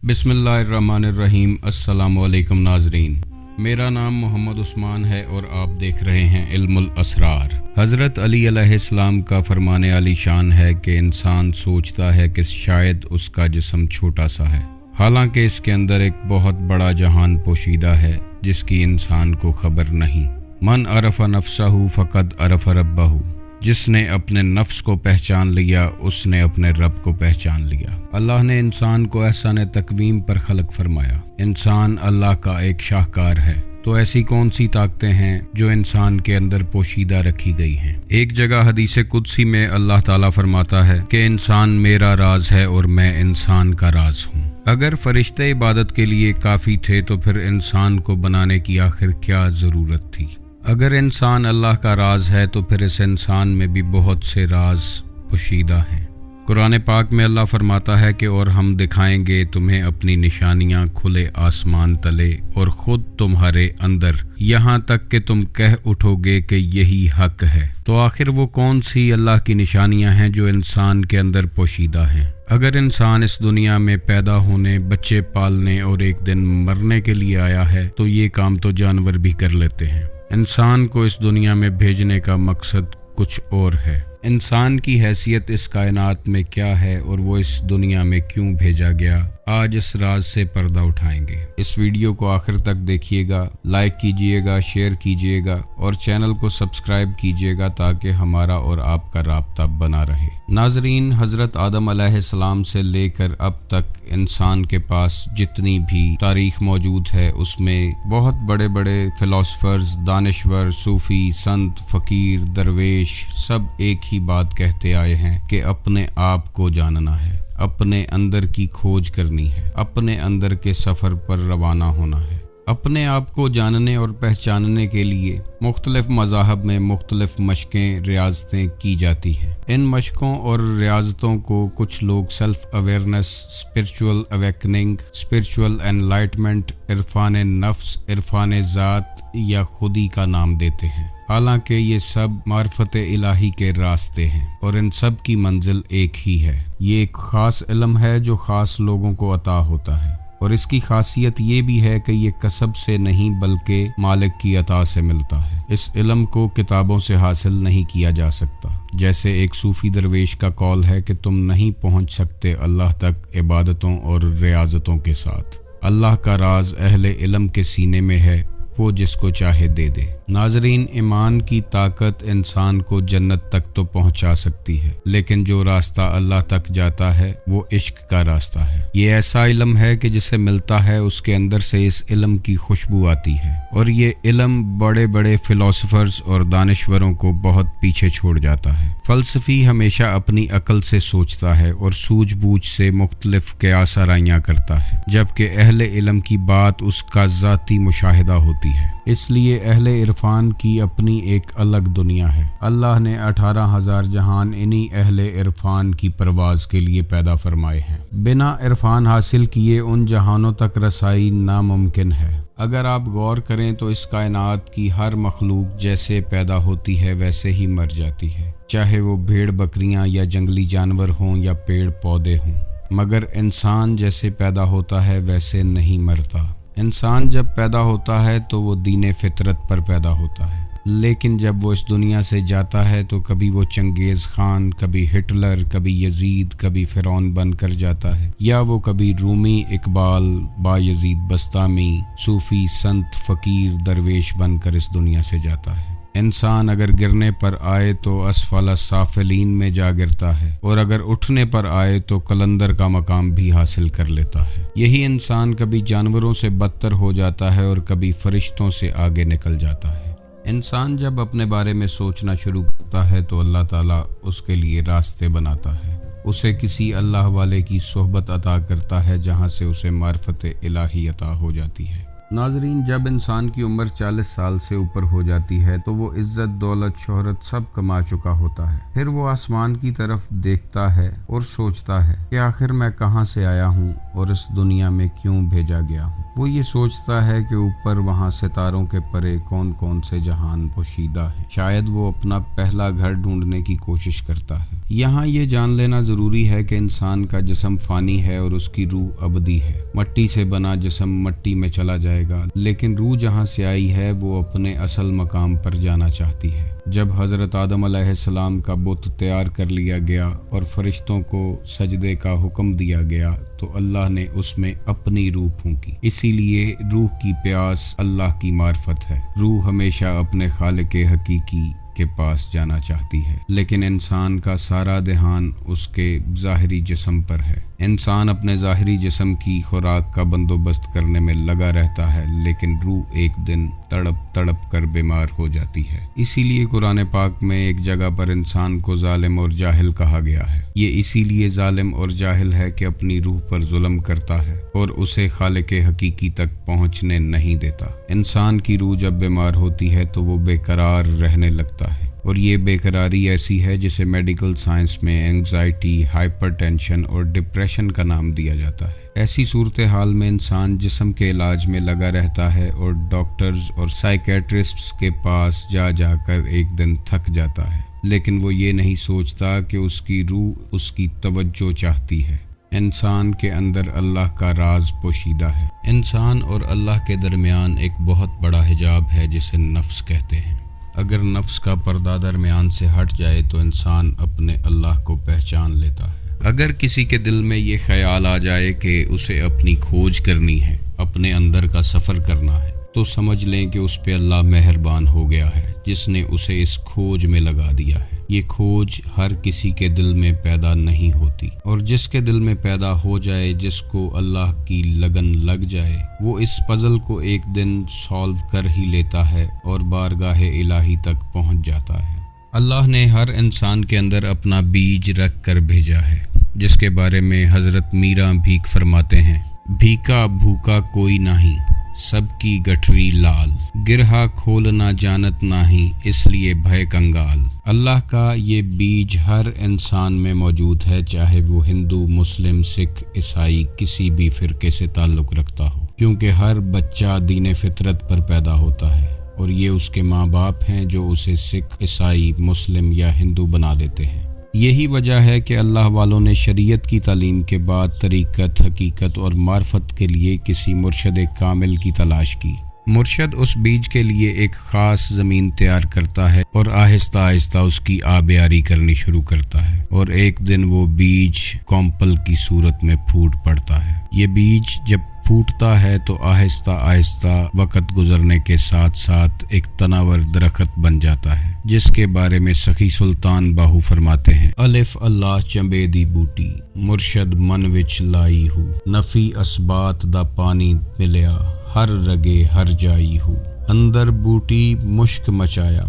बिस्मिल्लाहिर्रहमानिर्रहीम। अस्सलामु अलैकुम नाजरीन, मेरा नाम मोहम्मद उस्मान है और आप देख रहे हैं इल्मुल असरार। हज़रत अली अलैहिस्सलाम का फरमाने आली शान है कि इंसान सोचता है कि शायद उसका जिस्म छोटा सा है, हालांकि इसके अंदर एक बहुत बड़ा जहान पोशीदा है जिसकी इंसान को खबर नहीं। मन अरफ़ नफ्सहू फ़क़द अरफ़ रब्बहू, जिसने अपने नफ्स को पहचान लिया उसने अपने रब को पहचान लिया। अल्लाह ने इंसान को एहसान तकवीम पर खलक फरमाया। इंसान अल्लाह का एक शाहकार है, तो ऐसी कौन सी ताकतें हैं जो इंसान के अंदर पोशीदा रखी गई हैं। एक जगह हदीस कुदसी में अल्लाह ताला फरमाता है कि इंसान मेरा राज है और मैं इंसान का राज हूँ। अगर फरिश्ते इबादत के लिए काफ़ी थे तो फिर इंसान को बनाने की आखिर क्या ज़रूरत थी। अगर इंसान अल्लाह का राज है तो फिर इस इंसान में भी बहुत से राज पोशीदा हैं। कुरान पाक में अल्लाह फरमाता है कि और हम दिखाएंगे तुम्हें अपनी निशानियां खुले आसमान तले और खुद तुम्हारे अंदर, यहाँ तक कि तुम कह उठोगे कि यही हक है। तो आखिर वो कौन सी अल्लाह की निशानियां हैं जो इंसान के अंदर पोशीदा हैं। अगर इंसान इस दुनिया में पैदा होने, बच्चे पालने और एक दिन मरने के लिए आया है तो ये काम तो जानवर भी कर लेते हैं। इंसान को इस दुनिया में भेजने का मकसद कुछ और है। इंसान की हैसियत इस कायनात में क्या है और वो इस दुनिया में क्यों भेजा गया, आज इस राज से पर्दा उठाएंगे। इस वीडियो को आखिर तक देखिएगा, लाइक कीजिएगा, शेयर कीजिएगा और चैनल को सब्सक्राइब कीजिएगा ताकि हमारा और आपका राब्ता बना रहे। नाजरीन, हज़रत आदम अलैहिस्सलाम से लेकर अब तक इंसान के पास जितनी भी तारीख मौजूद है उसमें बहुत बड़े बड़े फिलोसफर्स, दानिश्वर, सूफ़ी, संत, फ़कीर, दरवेश सब एक ही बात कहते आए हैं कि अपने आप को जानना है, अपने अंदर की खोज करनी है, अपने अंदर के सफ़र पर रवाना होना है। अपने आप को जानने और पहचानने के लिए मुख्तलिफ मज़ाहब में मुख्तलिफ मशक़ें, रियाज़तें की जाती हैं। इन मशक़ों और रियाज़तों को कुछ लोग self awareness, spiritual awakening, spiritual enlightenment, Irfan नफ्स, इरफान ज़ात या खुदी का नाम देते हैं। हालांकि ये सब मार्फत इलाही के रास्ते हैं और इन सब की मंजिल एक ही है। ये एक ख़ास इल्म है जो ख़ास लोगों को अता होता है और इसकी खासियत ये भी है कि ये कसब से नहीं बल्कि मालिक की अता से मिलता है। इस इल्म को किताबों से हासिल नहीं किया जा सकता। जैसे एक सूफ़ी दरवेश का कौल है कि तुम नहीं पहुँच सकते अल्लाह तक इबादतों और रियाज़तों के साथ। अल्लाह का राज अहले इल्म के सीने में है, वो जिसको चाहे दे दे। नाजरीन, ईमान की ताकत इंसान को जन्नत तक तो पहुंचा सकती है, लेकिन जो रास्ता अल्लाह तक जाता है वो इश्क का रास्ता है। ये ऐसा इल्म है कि जिसे मिलता है उसके अंदर से इस इल्म की खुशबू आती है और ये इल्म बड़े बड़े फिलोसफर्स और दानिश्वरों को बहुत पीछे छोड़ जाता है। फ़लसफ़ी हमेशा अपनी अक्ल से सोचता है और सूझबूझ से मुख्तलिफ क़यास आराइयाँ करता है, जबकि अहले इल्म की बात उसका ज़ाती मुशाहिदा होती है। इसलिए अहले इरफान की अपनी एक अलग दुनिया है। अल्लाह ने 18,000 जहान इन्हीं अहले इरफान की परवाज के लिए पैदा फरमाए हैं। बिना इरफान हासिल किए उन जहानों तक रसाई नामुमकिन है। अगर आप गौर करें तो इस कायनात की हर मखलूक जैसे पैदा होती है वैसे ही मर जाती है, चाहे वो भेड़ बकरियां या जंगली जानवर हों या पेड़ पौधे हों, मगर इंसान जैसे पैदा होता है वैसे नहीं मरता। इंसान जब पैदा होता है तो वो दीन फितरत पर पैदा होता है, लेकिन जब वो इस दुनिया से जाता है तो कभी वो चंगेज़ खान, कभी हिटलर, कभी यजीद, कभी फ़िरौन बन कर जाता है, या वो कभी रूमी, इकबाल, बायजीद बस्तामी, सूफ़ी, संत, फ़कीर, दरवेश बनकर इस दुनिया से जाता है। इंसान अगर गिरने पर आए तो असफल साफिलीन में जा गिरता है और अगर उठने पर आए तो कलंदर का मकाम भी हासिल कर लेता है। यही इंसान कभी जानवरों से बदतर हो जाता है और कभी फरिश्तों से आगे निकल जाता है। इंसान जब अपने बारे में सोचना शुरू करता है तो अल्लाह ताला उसके लिए रास्ते बनाता है, उसे किसी अल्लाह वाले की सोहबत अता करता है जहाँ से उसे मार्फत इलाही अता हो जाती है। नाजरीन, जब इंसान की उम्र 40 साल से ऊपर हो जाती है तो वो इज्जत, दौलत, शोहरत सब कमा चुका होता है। फिर वो आसमान की तरफ देखता है और सोचता है कि आखिर मैं कहाँ से आया हूँ और इस दुनिया में क्यों भेजा गया हूँ। وہ یہ سوچتا ہے کہ اوپر وہاں ستاروں کے پرے کون کون سے جہان پوشیدہ ہیں۔ شاید وہ اپنا پہلا گھر ڈھونڈنے کی کوشش کرتا ہے۔ یہاں یہ جان لینا ضروری ہے کہ انسان کا جسم فانی ہے اور اس کی روح ابدی ہے۔ مٹی سے بنا جسم مٹی میں چلا جائے گا، لیکن روح جہاں سے آئی ہے وہ اپنے اصل مقام پر جانا چاہتی ہے۔ جب حضرت آدم علیہ السلام کا بت تیار کر لیا گیا اور فرشتوں کو سجدے کا حکم دیا گیا تو اللہ نے اس میں اپنی روح پھونکی۔ اسی لیے روح کی پیاس اللہ کی معرفت ہے۔ روح ہمیشہ اپنے خالق حقیقی کے پاس جانا چاہتی ہے، لیکن انسان کا سارا دھیان اس کے ظاہری جسم پر ہے۔ انسان اپنے ظاہری جسم کی خوراک کا بندوبست کرنے میں لگا رہتا ہے، لیکن روح ایک دن تڑپ تڑپ کر بیمار ہو جاتی ہے۔ اسی لیے قرآن پاک میں ایک جگہ پر انسان کو ظالم اور جاہل کہا گیا ہے۔ یہ اسی لیے ظالم اور جاہل ہے کہ اپنی روح پر ظلم کرتا ہے اور اسے خالق حقیقی تک پہنچنے نہیں دیتا۔ انسان کی روح جب بیمار ہوتی ہے تو وہ بے قرار رہنے لگتا ہے، اور یہ بے قراری ایسی ہے جسے میڈیکل سائنس میں اینگزائٹی، ہائپر ٹینشن اور ڈپریشن کا نام دیا جاتا ہے۔ ایسی صورتحال میں انسان جسم کے علاج میں لگا رہتا ہے اور ڈاکٹرز اور سائیکیٹرسٹس کے پاس جا جا کر ایک دن تھک جاتا ہے، لیکن وہ یہ نہیں سوچتا کہ اس کی روح اس کی توجہ چاہتی ہے۔ انسان کے اندر اللہ کا راز پوشیدہ ہے۔ انسان اور اللہ کے درمیان ایک بہت بڑا حجاب ہے جسے نفس کہتے ہیں۔ اگر نفس کا پردہ درمیان سے ہٹ جائے تو انسان اپنے اللہ کو پہچان لیتا ہے۔ اگر کسی کے دل میں یہ خیال آ جائے کہ اسے اپنی کھوج کرنی ہے، اپنے اندر کا سفر کرنا ہے، تو سمجھ لیں کہ اس پہ اللہ مہربان ہو گیا ہے جس نے اسے اس کھوج میں لگا دیا ہے۔ یہ کھوج ہر کسی کے دل میں پیدا نہیں ہوتی، اور جس کے دل میں پیدا ہو جائے، جس کو اللہ کی لگن لگ جائے، وہ اس پزل کو ایک دن سالو کر ہی لیتا ہے اور بارگاہ الہی تک پہنچ جاتا ہے۔ اللہ نے ہر انسان کے اندر اپنا بیج رکھ کر بھیجا ہے، جس کے بارے میں حضرت میراں بھیک فرماتے ہیں: بھیکا بھوکا کوئی نہیں، سب کی گٹھری لال، گرہا کھولنا جانت نہیں، اس لیے بھے کنگال۔ اللہ کا یہ بیج ہر انسان میں موجود ہے، چاہے وہ ہندو، مسلم، سکھ، عیسائی، کسی بھی فرقے سے تعلق رکھتا ہو، کیونکہ ہر بچہ دین فطرت پر پیدا ہوتا ہے، اور یہ اس کے ماں باپ ہیں جو اسے سکھ، عیسائی، مسلم یا ہندو بنا دیتے ہیں۔ یہی وجہ ہے کہ اللہ والوں نے شریعت کی تعلیم کے بعد طریقت، حقیقت اور معرفت کے لیے کسی مرشد کامل کی تلاش کی۔ مرشد اس بیج کے لیے ایک خاص زمین تیار کرتا ہے اور آہستہ آہستہ اس کی آبیاری کرنی شروع کرتا ہے، اور ایک دن وہ بیج کومپل کی صورت میں پھوٹ پڑتا ہے۔ یہ بیج جب پھوٹتا ہے تو آہستہ آہستہ وقت گزرنے کے ساتھ ساتھ ایک تناور درخت بن جاتا ہے، جس کے بارے میں سخی سلطان باہو فرماتے ہیں: الف اللہ چمبے دی بوٹی، مرشد من وچ لائی ہو، نفی اسبات دا پانی ملیا، ہر رگے ہر جائی ہو، اندر بوٹی مشک مچایا،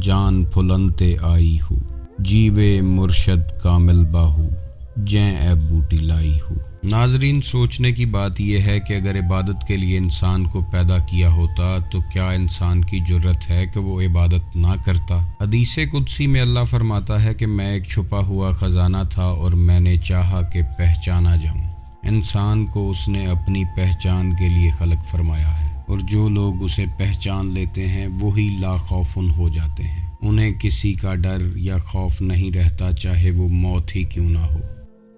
جان پھلنتے آئی ہو، جیوے مرشد کامل باہو، جیں اے بوٹی لائی ہو۔ ناظرین، سوچنے کی بات یہ ہے کہ اگر عبادت کے لیے انسان کو پیدا کیا ہوتا تو کیا انسان کی جرت ہے کہ وہ عبادت نہ کرتا؟ حدیث قدسی میں اللہ فرماتا ہے کہ میں ایک چھپا ہوا خزانہ تھا اور میں نے چاہا کہ پہچانا جاؤں۔ انسان کو اس نے اپنی پہچان کے لیے خلق فرمایا ہے، اور جو لوگ اسے پہچان لیتے ہیں وہی لا خوفن ہو جاتے ہیں۔ انہیں کسی کا ڈر یا خوف نہیں رہتا، چاہے وہ موت ہی کیوں نہ ہو۔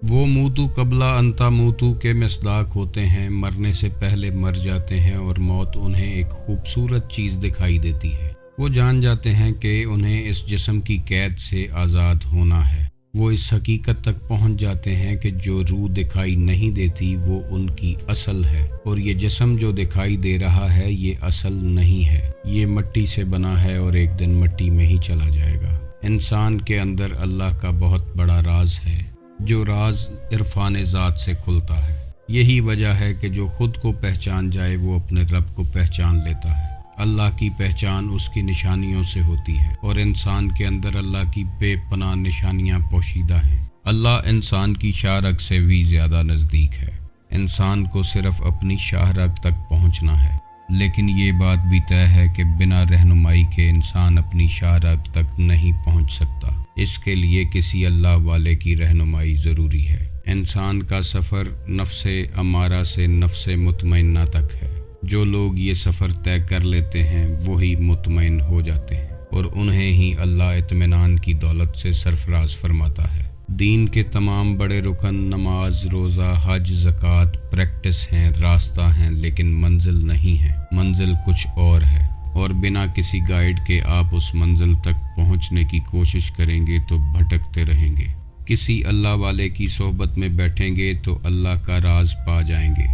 وہ موتو قبلہ انتا موتو کے مصداق ہوتے ہیں، مرنے سے پہلے مر جاتے ہیں، اور موت انہیں ایک خوبصورت چیز دکھائی دیتی ہے۔ وہ جان جاتے ہیں کہ انہیں اس جسم کی قید سے آزاد ہونا ہے۔ وہ اس حقیقت تک پہنچ جاتے ہیں کہ جو روح دکھائی نہیں دیتی وہ ان کی اصل ہے، اور یہ جسم جو دکھائی دے رہا ہے یہ اصل نہیں ہے، یہ مٹی سے بنا ہے اور ایک دن مٹی میں ہی چلا جائے گا۔ انسان کے اندر اللہ کا بہت بڑا راز ہے، جو راز عرفان ذات سے کھلتا ہے۔ یہی وجہ ہے کہ جو خود کو پہچان جائے وہ اپنے رب کو پہچان لیتا ہے۔ اللہ کی پہچان اس کی نشانیوں سے ہوتی ہے، اور انسان کے اندر اللہ کی بے پناہ نشانیاں پوشیدہ ہیں۔ اللہ انسان کی شاہ رگ سے بھی زیادہ نزدیک ہے۔ انسان کو صرف اپنی شاہ رگ تک پہنچنا ہے، لیکن یہ بات بھی طے ہے کہ بنا رہنمائی کے انسان اپنی شاہ رگ تک نہیں پہنچ سکتا۔ اس کے لیے کسی اللہ والے کی رہنمائی ضروری ہے۔ انسان کا سفر نفس امارہ سے نفس مطمئنہ تک ہے۔ जो लोग ये सफ़र तय कर लेते हैं वही मुतमईन हो जाते हैं और उन्हें ही अल्लाह इत्मीनान की दौलत से सरफराज फरमाता है। दीन के तमाम बड़े रुकन नमाज, रोज़ा, हज, ज़कात प्रैक्टिस हैं, रास्ता हैं, लेकिन मंजिल नहीं है। मंजिल कुछ और है और बिना किसी गाइड के आप उस मंजिल तक पहुंचने की कोशिश करेंगे तो भटकते रहेंगे। किसी अल्लाह वाले की सोहबत में बैठेंगे तो अल्लाह का राज पा जाएंगे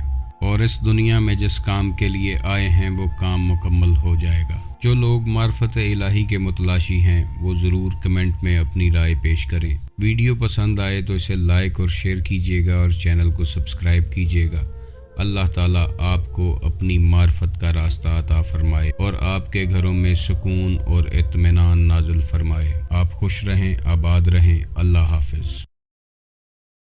और इस दुनिया में जिस काम के लिए आए हैं वो काम मुकम्मल हो जाएगा। जो लोग मार्फत इलाही के मुतलाशी हैं वो ज़रूर कमेंट में अपनी राय पेश करें। वीडियो पसंद आए तो इसे लाइक और शेयर कीजिएगा और चैनल को सब्सक्राइब कीजिएगा। अल्लाह ताला आपको अपनी मार्फत का रास्ता अता फरमाए और आपके घरों में सुकून और इत्मीनान नाज़िल फरमाए। आप खुश रहें, आबाद रहें। अल्लाह हाफिज़।